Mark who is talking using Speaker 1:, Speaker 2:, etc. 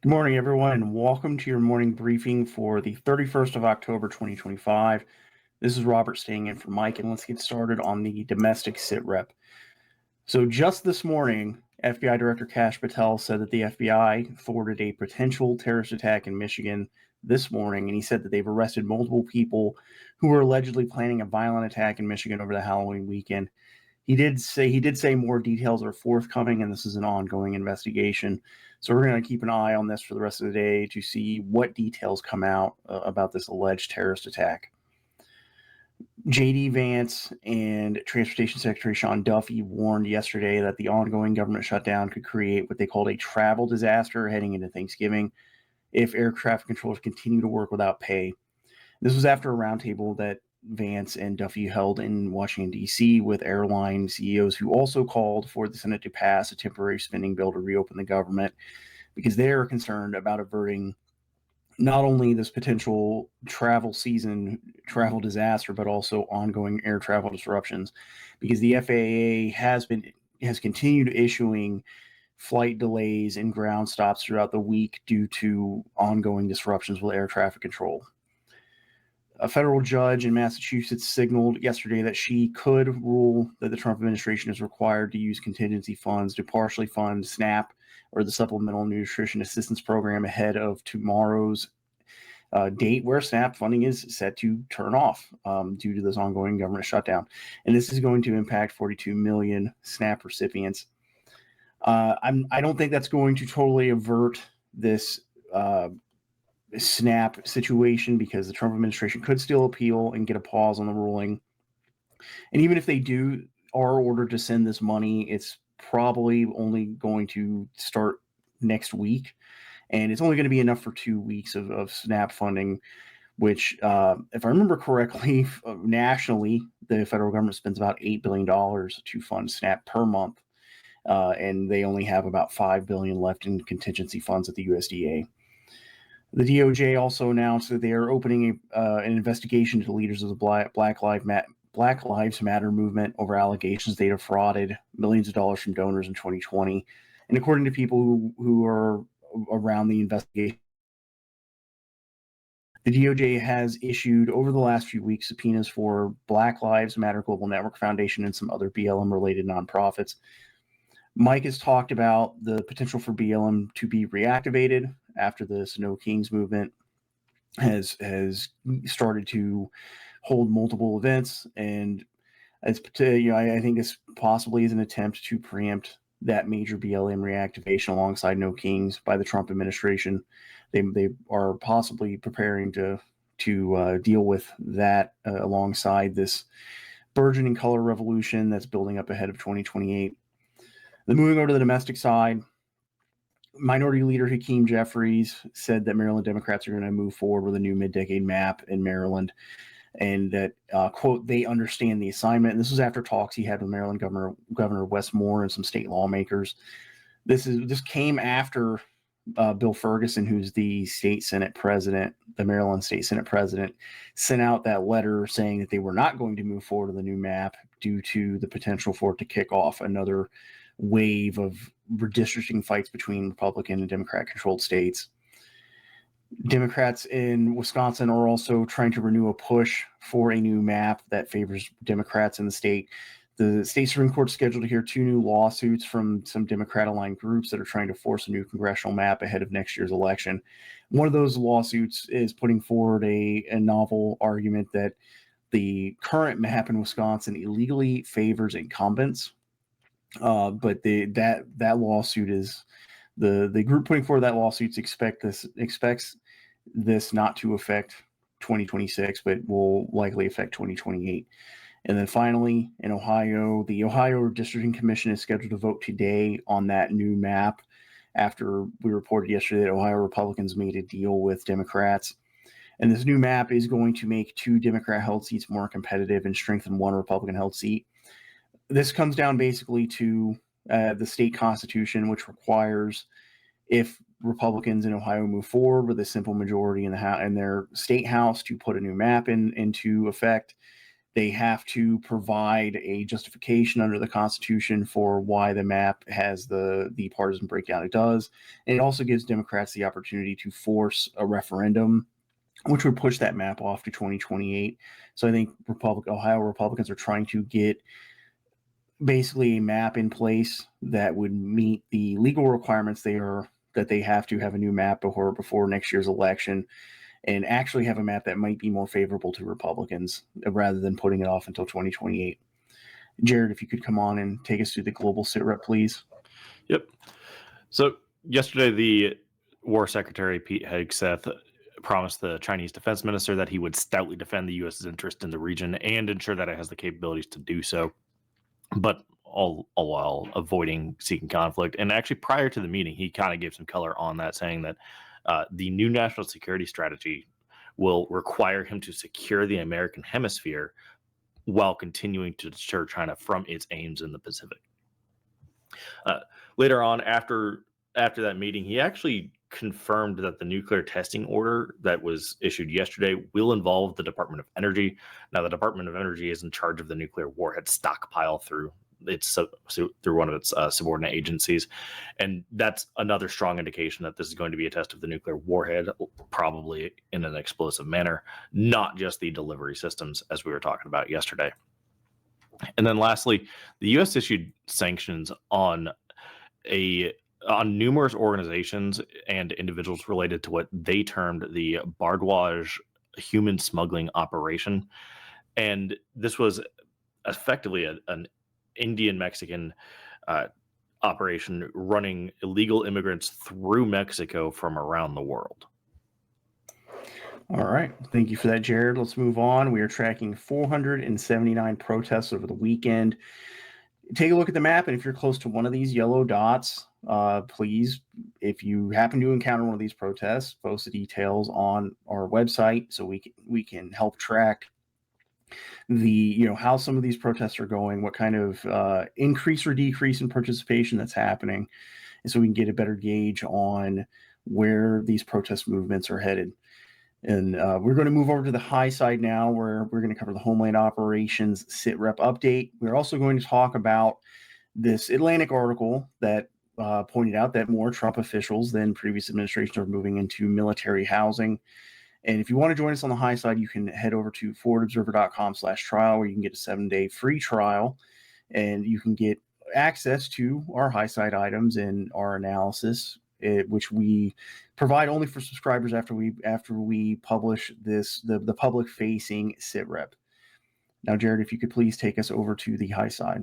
Speaker 1: Good morning, everyone, and welcome to your morning briefing for the 31st of October, 2025. This is Robert staying in for Mike, and let's get started on the domestic sit rep. So just this morning, FBI Director Kash Patel said that the FBI thwarted a potential terrorist attack in Michigan this morning, and he said that they've arrested multiple people who were allegedly planning a violent attack in Michigan over the Halloween weekend. He did say more details are forthcoming, and this is an ongoing investigation. So we're going to keep an eye on this for the rest of the day to see what details come out about this alleged terrorist attack. J.D. Vance and Transportation Secretary Sean Duffy warned yesterday that the ongoing government shutdown could create what they called a travel disaster heading into Thanksgiving if air traffic controllers continue to work without pay. This was after a roundtable that Vance and Duffy held in Washington, D.C., with airline CEOs who also called for the Senate to pass a temporary spending bill to reopen the government because they are concerned about averting not only this potential travel disaster, but also ongoing air travel disruptions, because the FAA has continued issuing flight delays and ground stops throughout the week due to ongoing disruptions with air traffic control. A federal judge in Massachusetts signaled yesterday that she could rule that the Trump administration is required to use contingency funds to partially fund SNAP, or the Supplemental Nutrition Assistance Program, ahead of tomorrow's date where SNAP funding is set to turn off due to this ongoing government shutdown. And this is going to impact 42 million SNAP recipients. I don't think that's going to totally avert this SNAP situation, because the Trump administration could still appeal and get a pause on the ruling. And even if they are ordered to send this money, it's probably only going to start next week. And it's only going to be enough for 2 weeks of SNAP funding, which, if I remember correctly, nationally, the federal government spends about $8 billion to fund SNAP per month. And they only have about $5 billion left in contingency funds at the USDA. The DOJ also announced that they are opening an investigation to leaders of the Black Lives Matter movement over allegations they defrauded millions of dollars from donors in 2020. And according to people who are around the investigation, the DOJ has issued over the last few weeks subpoenas for Black Lives Matter Global Network Foundation and some other BLM-related nonprofits. Mike has talked about the potential for BLM to be reactivated after the Snow Kings movement has started to hold multiple events, and I think this possibly is an attempt to preempt that major BLM reactivation alongside No Kings by the Trump administration. They are possibly preparing to deal with that alongside this burgeoning color revolution that's building up ahead of 2028. Then moving over to the domestic side, Minority Leader Hakeem Jeffries said that Maryland Democrats are going to move forward with a new mid-decade map in Maryland, and that, quote, they understand the assignment. And this was after talks he had with Maryland Governor Wes Moore and some state lawmakers. This came after Bill Ferguson, who's the state Senate president, the Maryland state Senate president, sent out that letter saying that they were not going to move forward with a new map due to the potential for it to kick off another wave of redistricting fights between Republican and Democrat controlled states. Democrats in Wisconsin are also trying to renew a push for a new map that favors Democrats in the state. The state Supreme Court is scheduled to hear 2 new lawsuits from some Democrat-aligned groups that are trying to force a new congressional map ahead of next year's election. One of those lawsuits is putting forward a novel argument that the current map in Wisconsin illegally favors incumbents. But that lawsuit is the group putting forward that lawsuit expects this not to affect 2026, but will likely affect 2028. And then finally, in Ohio, the Ohio Redistricting Commission is scheduled to vote today on that new map after we reported yesterday that Ohio Republicans made a deal with Democrats. And this new map is going to make 2 Democrat-held seats more competitive and strengthen 1 Republican-held seat. This comes down basically to the state constitution, which requires, if Republicans in Ohio move forward with a simple majority in their state house to put a new map into effect, They have to provide a justification under the Constitution for why the map has the partisan breakdown it does. And it also gives Democrats the opportunity to force a referendum, which would push that map off to 2028. So I think Ohio Republicans are trying to get basically a map in place that would meet the legal requirements that they have to have a new map before next year's election, and actually have a map that might be more favorable to Republicans rather than putting it off until 2028. Jared, if you could come on and take us through the global sitrep, please.
Speaker 2: Yep. So yesterday, the War Secretary Pete Hegseth promised the Chinese defense minister that he would stoutly defend the U.S.'s interest in the region and ensure that it has the capabilities to do so, but all while avoiding seeking conflict. And actually, prior to the meeting, he kind of gave some color on that, saying that the new national security strategy will require him to secure the American hemisphere while continuing to deter China from its aims in the Pacific. Later on, after that meeting, he actually confirmed that the nuclear testing order that was issued yesterday will involve the Department of Energy. Now, the Department of Energy is in charge of the nuclear warhead stockpile through one of its subordinate agencies, and that's another strong indication that this is going to be a test of the nuclear warhead, probably in an explosive manner, not just the delivery systems as we were talking about yesterday. And then lastly, the U.S. issued sanctions on numerous organizations and individuals related to what they termed the Bardwaj human smuggling operation. And this was effectively an Indian-Mexican operation running illegal immigrants through Mexico from around the world.
Speaker 1: All right. Thank you for that, Jared. Let's move on. We are tracking 479 protests over the weekend. Take a look at the map, and if you're close to one of these yellow dots, please, if you happen to encounter one of these protests, post the details on our website so we can help track how some of these protests are going, what kind of increase or decrease in participation that's happening, and so we can get a better gauge on where these protest movements are headed. And we're going to move over to the high side now, where we're going to cover the Homeland Operations SITREP update. We're also going to talk about this Atlantic article that pointed out that more Trump officials than previous administrations are moving into military housing. And if you want to join us on the high side, you can head over to forwardobserver.com/trial, where you can get a 7-day free trial, and you can get access to our high side items and our analysis, which we provide only for subscribers after we publish the public facing SITREP. Now, Jared, if you could please take us over to the high side.